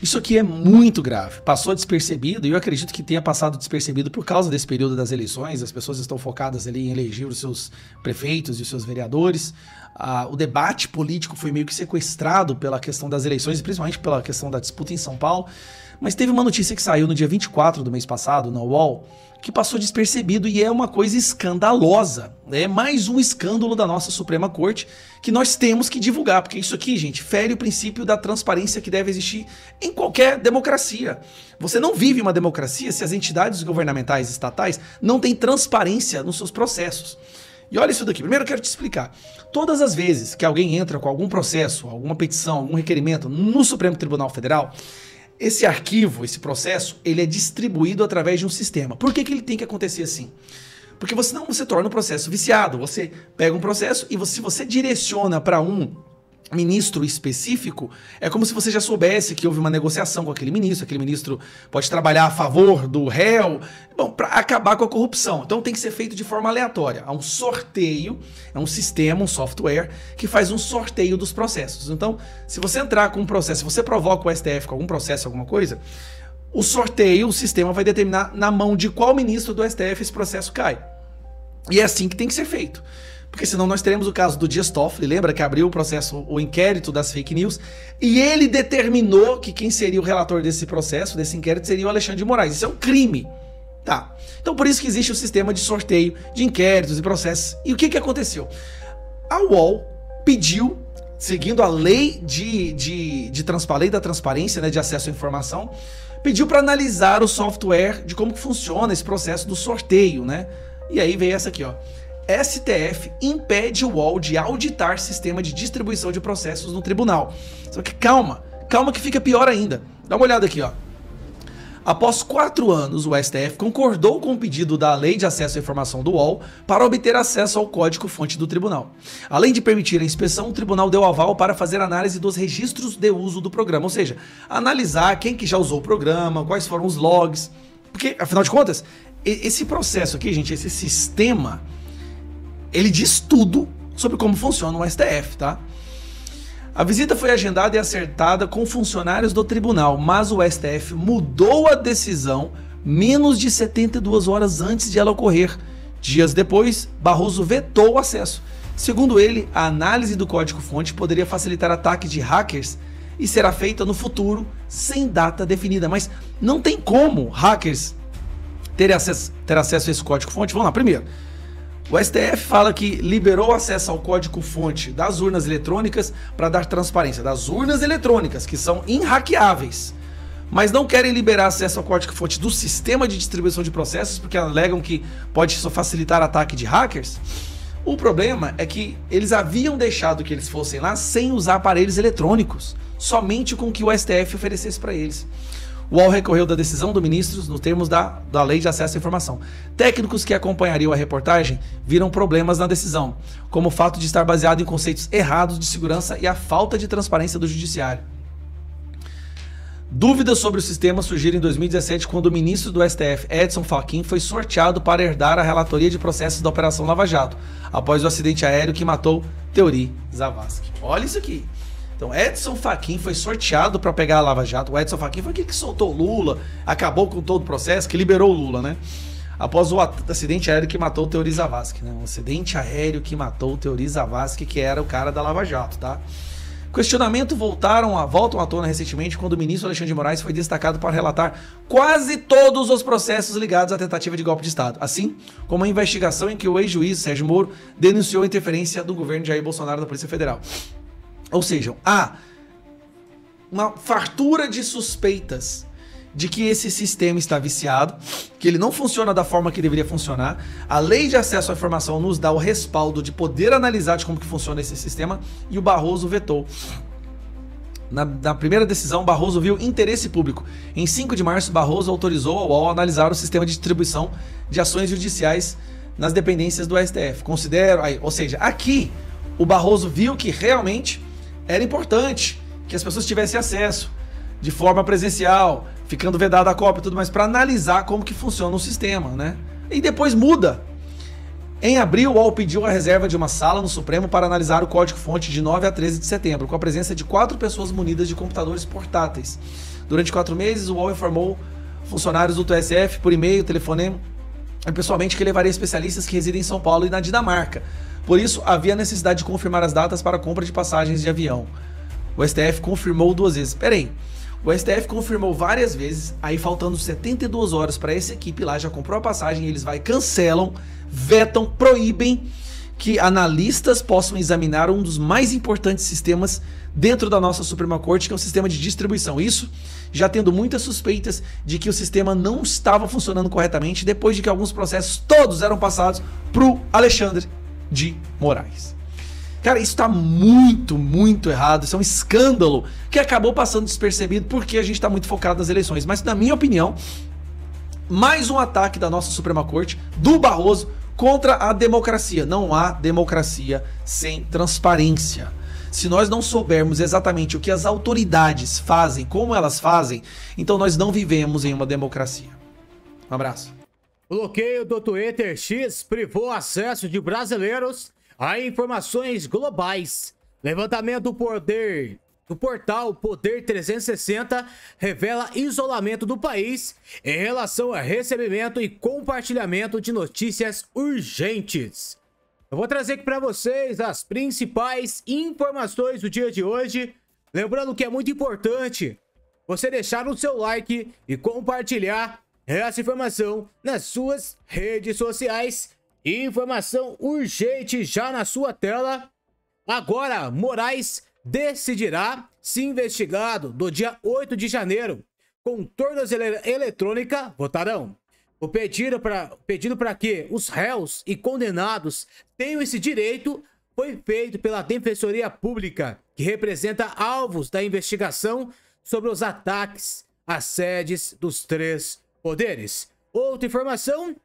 Isso aqui é muito grave, passou despercebido, e eu acredito que tenha passado despercebido por causa desse período das eleições. As pessoas estão focadas ali em eleger os seus prefeitos e os seus vereadores. O debate político foi meio que sequestrado pela questão das eleições, e principalmente pela questão da disputa em São Paulo. Mas teve uma notícia que saiu no dia 24 do mês passado, na UOL, que passou despercebido e é uma coisa escandalosa. É mais um escândalo da nossa Suprema Corte que nós temos que divulgar, porque isso aqui, gente, fere o princípio da transparência que deve existir em qualquer democracia. Você não vive uma democracia se as entidades governamentais estatais não têm transparência nos seus processos. E olha isso daqui, primeiro eu quero te explicar. Todas as vezes que alguém entra com algum processo, alguma petição, algum requerimento no Supremo Tribunal Federal, esse arquivo, esse processo, ele é distribuído através de um sistema. Por que ele tem que acontecer assim? Porque senão você torna o processo viciado. Você pega um processo e se você direciona para um ministro específico, é como se você já soubesse que houve uma negociação com aquele ministro pode trabalhar a favor do réu, bom, para acabar com a corrupção. Então tem que ser feito de forma aleatória. Há um sorteio, é um sistema, um software, que faz um sorteio dos processos. Então, se você entrar com um processo, se você provoca o STF com algum processo, alguma coisa, o sorteio, o sistema vai determinar na mão de qual ministro do STF esse processo cai. E é assim que tem que ser feito. Porque senão nós teremos o caso do Dias Toffoli, lembra que abriu o processo, o inquérito das fake news, e ele determinou que quem seria o relator desse processo, desse inquérito, seria o Alexandre de Moraes. Isso é um crime. Tá. Então por isso que existe o sistema de sorteio de inquéritos e processos. E o que aconteceu? A UOL pediu, seguindo a lei lei da transparência, né, de acesso à informação, pediu para analisar o software de como que funciona esse processo do sorteio, né? E aí veio essa aqui, ó. STF impede o UOL de auditar sistema de distribuição de processos no tribunal. Só que calma que fica pior ainda. Dá uma olhada aqui, ó. Após 4 anos, o STF concordou com o pedido da Lei de Acesso à Informação do UOL para obter acesso ao código-fonte do tribunal. Além de permitir a inspeção, o tribunal deu aval para fazer análise dos registros de uso do programa, ou seja, analisar quem que já usou o programa, quais foram os logs, porque, afinal de contas, esse processo aqui, gente, esse sistema, ele diz tudo sobre como funciona o STF, tá? A visita foi agendada e acertada com funcionários do tribunal, mas o STF mudou a decisão menos de 72 horas antes de ela ocorrer. Dias depois, Barroso vetou o acesso. Segundo ele, a análise do código-fonte poderia facilitar ataques de hackers e será feita no futuro sem data definida. Mas não tem como hackers ter acesso a esse código-fonte. Vamos lá, primeiro. O STF fala que liberou acesso ao código-fonte das urnas eletrônicas para dar transparência. Das urnas eletrônicas, que são inhackeáveis. Mas não querem liberar acesso ao código-fonte do sistema de distribuição de processos, porque alegam que pode só facilitar ataque de hackers. O problema é que eles haviam deixado que eles fossem lá sem usar aparelhos eletrônicos, somente com o que o STF oferecesse para eles. O UOL recorreu da decisão do ministro nos termos da Lei de Acesso à Informação. Técnicos que acompanhariam a reportagem viram problemas na decisão, como o fato de estar baseado em conceitos errados de segurança e a falta de transparência do judiciário. Dúvidas sobre o sistema surgiram em 2017, quando o ministro do STF, Edson Fachin, foi sorteado para herdar a relatoria de processos da Operação Lava Jato, após o acidente aéreo que matou Teori Zavascki. Olha isso aqui. Então, Edson Fachin foi sorteado para pegar a Lava Jato. O Edson Fachin foi aquele que soltou o Lula, acabou com todo o processo, que liberou o Lula, né? Após o acidente aéreo que matou o Teori Zavascki, né? Um acidente aéreo que matou o Teori Zavascki, que era o cara da Lava Jato, tá? Questionamento voltam à tona recentemente, quando o ministro Alexandre de Moraes foi destacado para relatar quase todos os processos ligados à tentativa de golpe de Estado, assim como a investigação em que o ex-juiz Sérgio Moro denunciou a interferência do governo de Jair Bolsonaro da Polícia Federal. Ou seja, há uma fartura de suspeitas de que esse sistema está viciado, que ele não funciona da forma que deveria funcionar. A Lei de Acesso à Informação nos dá o respaldo de poder analisar de como que funciona esse sistema, e o Barroso vetou. Na primeira decisão, Barroso viu interesse público. Em 5 de março, Barroso autorizou ao UOL analisar o sistema de distribuição de ações judiciais nas dependências do STF. Ou seja, aqui o Barroso viu que realmente era importante que as pessoas tivessem acesso de forma presencial, ficando vedada a cópia e tudo mais, para analisar como que funciona o sistema, né? E depois muda. Em abril, o UOL pediu a reserva de uma sala no Supremo para analisar o código-fonte de 9 a 13 de setembro, com a presença de 4 pessoas munidas de computadores portáteis. Durante 4 meses, o UOL informou funcionários do TSF por e-mail, telefonema e pessoalmente que levaria especialistas que residem em São Paulo e na Dinamarca. Por isso, havia necessidade de confirmar as datas para a compra de passagens de avião. O STF confirmou 2 vezes. Peraí, o STF confirmou várias vezes, aí faltando 72 horas para essa equipe lá, já comprou a passagem, eles cancelam, vetam, proíbem que analistas possam examinar um dos mais importantes sistemas dentro da nossa Suprema Corte, que é o sistema de distribuição. Isso já tendo muitas suspeitas de que o sistema não estava funcionando corretamente, depois de que alguns processos todos eram passados para o Alexandre de Moraes. Cara, isso tá muito, muito errado. Isso é um escândalo que acabou passando despercebido porque a gente tá muito focado nas eleições. Mas, na minha opinião, mais um ataque da nossa Suprema Corte, do Barroso, contra a democracia. Não há democracia sem transparência. Se nós não soubermos exatamente o que as autoridades fazem, como elas fazem, então nós não vivemos em uma democracia. Um abraço. Bloqueio do Twitter X privou acesso de brasileiros a informações globais. Levantamento do portal Poder 360 revela isolamento do país em relação a recebimento e compartilhamento de notícias urgentes. Eu vou trazer aqui para vocês as principais informações do dia de hoje. Lembrando que é muito importante você deixar o seu like e compartilhar essa informação nas suas redes sociais. Informação urgente já na sua tela. Agora, Moraes decidirá se investigado do dia 8 de janeiro com tornozeleira eletrônica votarão. O pedido para que os réus e condenados tenham esse direito foi feito pela Defensoria Pública, que representa alvos da investigação sobre os ataques às sedes dos 3 poderes. Outra informação: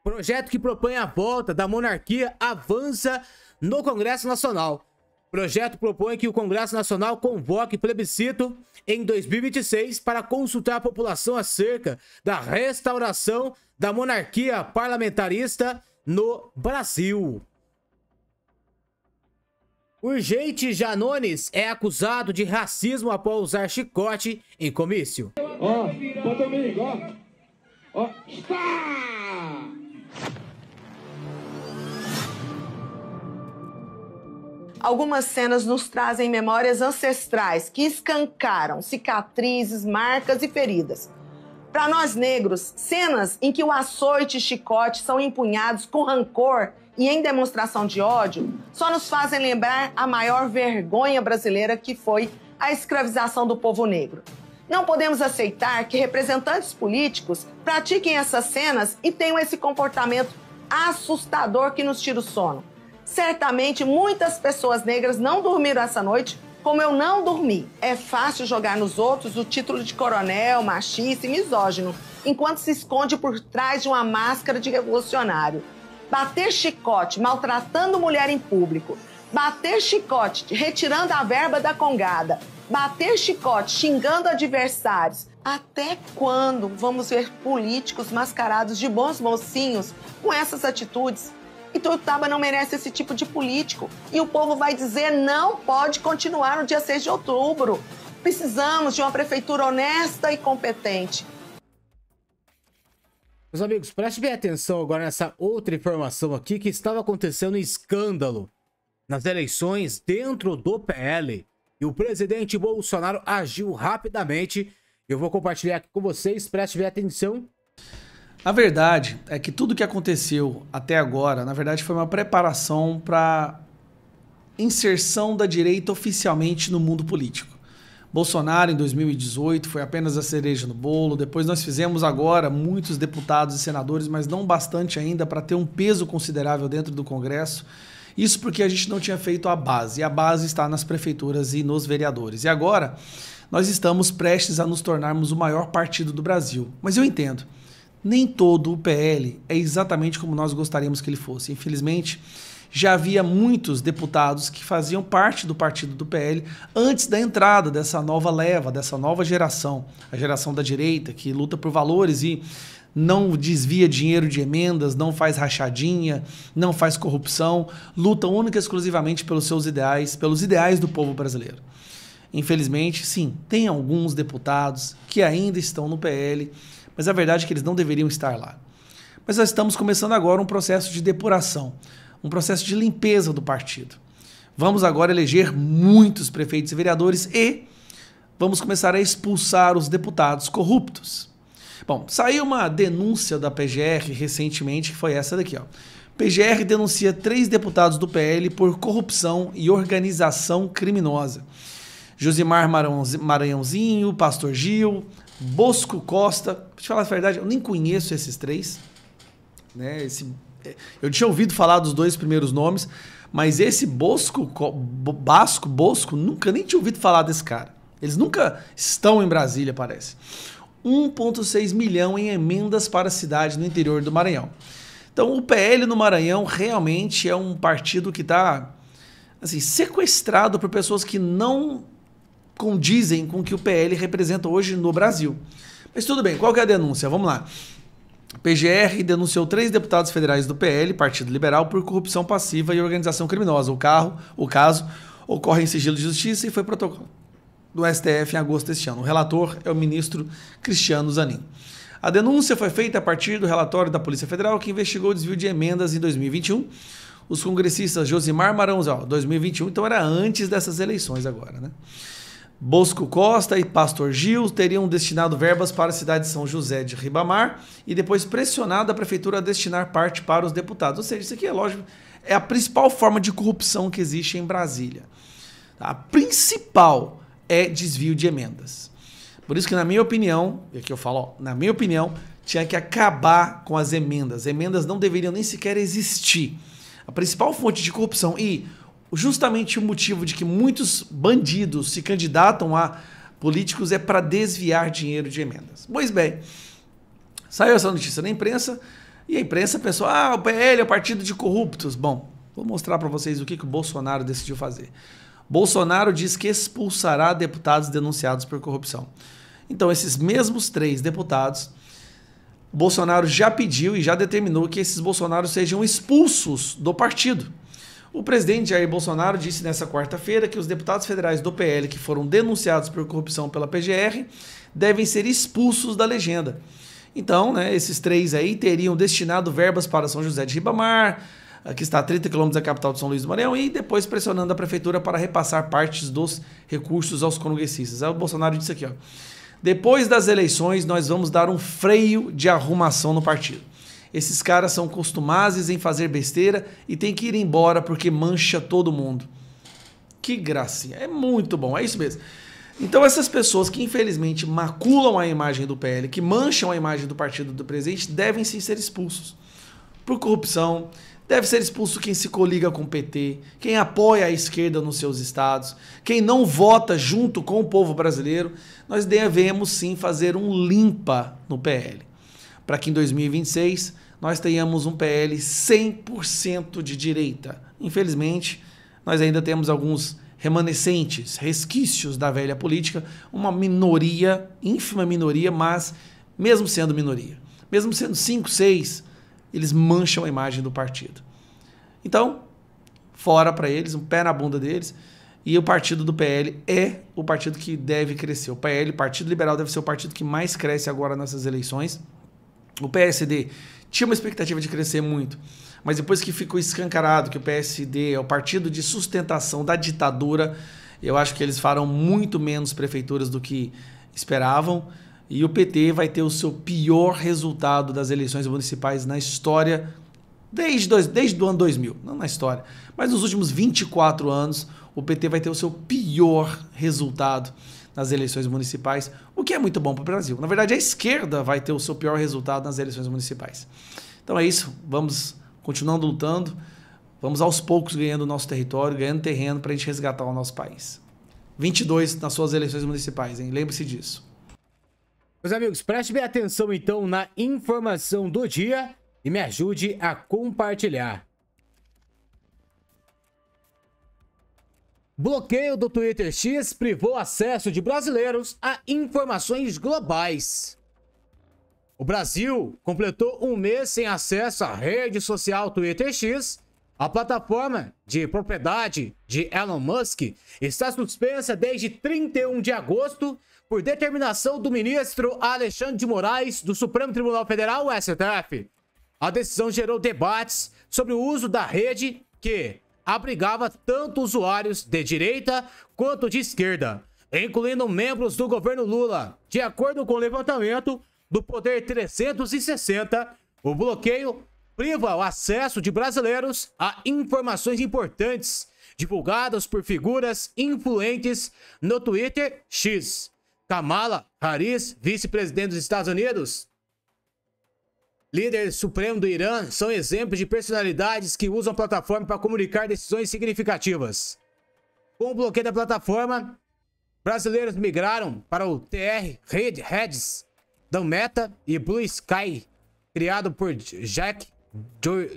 projeto que propõe a volta da monarquia avança no Congresso Nacional. O projeto propõe que o Congresso Nacional convoque plebiscito em 2026 para consultar a população acerca da restauração da monarquia parlamentarista no Brasil. Urgente Janones é acusado de racismo após usar chicote em comício. Ó, bota comigo, ó. Ó, está! Algumas cenas nos trazem memórias ancestrais que escancaram cicatrizes, marcas e feridas. Para nós negros, cenas em que o açoite e chicote são empunhados com rancor e em demonstração de ódio só nos fazem lembrar a maior vergonha brasileira, que foi a escravização do povo negro. Não podemos aceitar que representantes políticos pratiquem essas cenas e tenham esse comportamento assustador que nos tira o sono. Certamente muitas pessoas negras não dormiram essa noite, como eu não dormi. É fácil jogar nos outros o título de coronel, machista e misógino, enquanto se esconde por trás de uma máscara de revolucionário. Bater chicote maltratando mulher em público, bater chicote retirando a verba da congada, bater chicote xingando adversários. Até quando vamos ver políticos mascarados de bons mocinhos com essas atitudes? Ituiutaba não merece esse tipo de político. E o povo vai dizer não pode continuar no dia 6 de outubro. Precisamos de uma prefeitura honesta e competente. Meus amigos, preste bem atenção agora nessa outra informação aqui, que estava acontecendo um escândalo nas eleições dentro do PL. E o presidente Bolsonaro agiu rapidamente. Eu vou compartilhar aqui com vocês, preste bem atenção. A verdade é que tudo que aconteceu até agora, na verdade, foi uma preparação para inserção da direita oficialmente no mundo político. Bolsonaro, em 2018, foi apenas a cereja no bolo. Depois nós fizemos agora muitos deputados e senadores, mas não bastante ainda para ter um peso considerável dentro do Congresso. Isso porque a gente não tinha feito a base. E a base está nas prefeituras e nos vereadores. E agora nós estamos prestes a nos tornarmos o maior partido do Brasil. Mas eu entendo. Nem todo o PL é exatamente como nós gostaríamos que ele fosse. Infelizmente, já havia muitos deputados que faziam parte do partido do PL antes da entrada dessa nova leva, dessa nova geração, a geração da direita, que luta por valores e não desvia dinheiro de emendas, não faz rachadinha, não faz corrupção, luta única e exclusivamente pelos seus ideais, pelos ideais do povo brasileiro. Infelizmente, sim, tem alguns deputados que ainda estão no PL, mas a verdade é que eles não deveriam estar lá. Mas nós estamos começando agora um processo de depuração, um processo de limpeza do partido. Vamos agora eleger muitos prefeitos e vereadores e vamos começar a expulsar os deputados corruptos. Bom, saiu uma denúncia da PGR recentemente, que foi essa daqui, ó. PGR denuncia 3 deputados do PL por corrupção e organização criminosa. Josimar Maranhãozinho, Pastor Gil, Bosco Costa. Pra te falar a verdade, eu nem conheço esses 3. Né? Eu tinha ouvido falar dos 2 primeiros nomes, mas esse Bosco, nunca nem tinha ouvido falar desse cara. Eles nunca estão em Brasília, parece. 1,6 milhão em emendas para a cidade no interior do Maranhão. Então o PL no Maranhão realmente é um partido que está assim, sequestrado por pessoas que não condizem com o que o PL representa hoje no Brasil. Mas tudo bem, qual que é a denúncia? Vamos lá. PGR denunciou 3 deputados federais do PL, Partido Liberal, por corrupção passiva e organização criminosa. O caso ocorre em sigilo de justiça e foi protocolo do STF em agosto deste ano. O relator é o ministro Cristiano Zanin. A denúncia foi feita a partir do relatório da Polícia Federal, que investigou o desvio de emendas em 2021. Os congressistas Josimar Maranhãozinho, 2021, então era antes dessas eleições agora, né? Bosco Costa e Pastor Gil teriam destinado verbas para a cidade de São José de Ribamar e depois pressionado a prefeitura a destinar parte para os deputados. Ou seja, isso aqui é lógico, é a principal forma de corrupção que existe em Brasília. A principal é desvio de emendas. Por isso que, na minha opinião, e aqui eu falo, ó, na minha opinião, tinha que acabar com as emendas. Emendas não deveriam nem sequer existir. A principal fonte de corrupção e justamente o motivo de que muitos bandidos se candidatam a políticos é para desviar dinheiro de emendas. Pois bem, saiu essa notícia na imprensa e a imprensa pensou, o PL é o partido de corruptos. Bom, vou mostrar para vocês o que o Bolsonaro decidiu fazer. Bolsonaro diz que expulsará deputados denunciados por corrupção. Então, esses mesmos 3 deputados, Bolsonaro já pediu e já determinou que esses Bolsonaros sejam expulsos do partido. O presidente Jair Bolsonaro disse nessa quarta-feira que os deputados federais do PL que foram denunciados por corrupção pela PGR devem ser expulsos da legenda. Então, né, esses 3 aí teriam destinado verbas para São José de Ribamar, que está a 30 quilômetros da capital de São Luís do Maranhão, e depois pressionando a prefeitura para repassar partes dos recursos aos congressistas. Aí o Bolsonaro disse aqui, ó, depois das eleições nós vamos dar um freio de arrumação no partido. Esses caras são costumazes em fazer besteira e tem que ir embora porque mancha todo mundo. Que gracinha, é muito bom, é isso mesmo. Então essas pessoas que infelizmente maculam a imagem do PL, que mancham a imagem do partido do presidente, devem sim ser expulsos por corrupção. Deve ser expulso quem se coliga com o PT, quem apoia a esquerda nos seus estados, quem não vota junto com o povo brasileiro. Nós devemos sim fazer um limpa no PL, para que em 2026 nós tenhamos um PL 100% de direita. Infelizmente, nós ainda temos alguns remanescentes, resquícios da velha política, uma minoria, ínfima minoria, mas mesmo sendo minoria, mesmo sendo 5, 6, eles mancham a imagem do partido. Então, fora para eles, um pé na bunda deles, e o partido do PL é o partido que deve crescer. O PL, Partido Liberal, deve ser o partido que mais cresce agora nessas eleições. O PSD tinha uma expectativa de crescer muito, mas depois que ficou escancarado que o PSD é o partido de sustentação da ditadura, eu acho que eles farão muito menos prefeituras do que esperavam, e o PT vai ter o seu pior resultado das eleições municipais na história desde o ano 2000, não na história, mas nos últimos 24 anos o PT vai ter o seu pior resultado nas eleições municipais, o que é muito bom para o Brasil. Na verdade, a esquerda vai ter o seu pior resultado nas eleições municipais. Então é isso, vamos continuando lutando, vamos aos poucos ganhando o nosso território, ganhando terreno para a gente resgatar o nosso país. 22 nas suas eleições municipais, hein? Lembre-se disso. Meus amigos, preste bem atenção então na informação do dia e me ajude a compartilhar. Bloqueio do Twitter X privou acesso de brasileiros a informações globais. O Brasil completou um mês sem acesso à rede social Twitter X A plataforma de propriedade de Elon Musk está suspensa desde 31 de agosto por determinação do ministro Alexandre de Moraes do Supremo Tribunal Federal, STF. A decisão gerou debates sobre o uso da rede que abrigava tanto usuários de direita quanto de esquerda, incluindo membros do governo Lula. De acordo com o levantamento do Poder 360, o bloqueio priva o acesso de brasileiros a informações importantes divulgadas por figuras influentes no Twitter X. Kamala Harris, vice-presidente dos Estados Unidos, líder supremo do Irã, são exemplos de personalidades que usam a plataforma para comunicar decisões significativas. Com o bloqueio da plataforma, brasileiros migraram para o TR Redes da Meta e Blue Sky, criado por Jack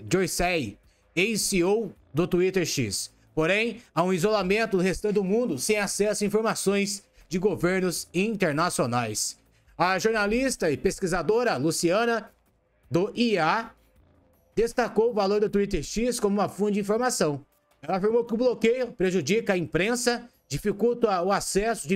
Dorsey, ex-CEO do Twitter X. Porém, há um isolamento do restante do mundo sem acesso a informações de governos internacionais. A jornalista e pesquisadora Luciana, do IA, destacou o valor do Twitter X como uma fonte de informação. Ela afirmou que o bloqueio prejudica a imprensa, dificulta o acesso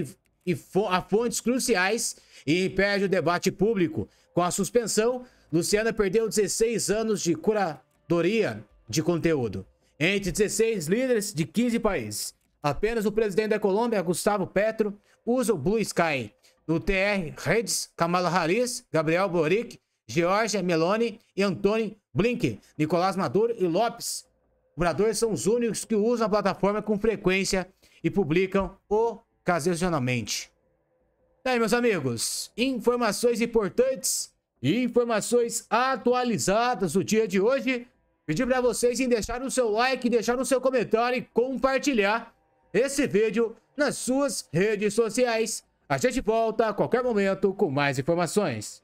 a fontes cruciais e impede o debate público. Com a suspensão, Luciana perdeu 16 anos de curadoria de conteúdo entre 16 líderes de 15 países. Apenas o presidente da Colômbia, Gustavo Petro, usa o Blue Sky. No TR Redes, Kamala Harris, Gabriel Boric, Giorgia Meloni e Antônio Blinken, Nicolás Maduro e Lopes Obrador são os únicos que usam a plataforma com frequência e publicam ocasionalmente. E aí, meus amigos, informações importantes e informações atualizadas do dia de hoje. Pedir para vocês em deixar o seu like, deixar o seu comentário e compartilhar esse vídeo nas suas redes sociais. A gente volta a qualquer momento com mais informações.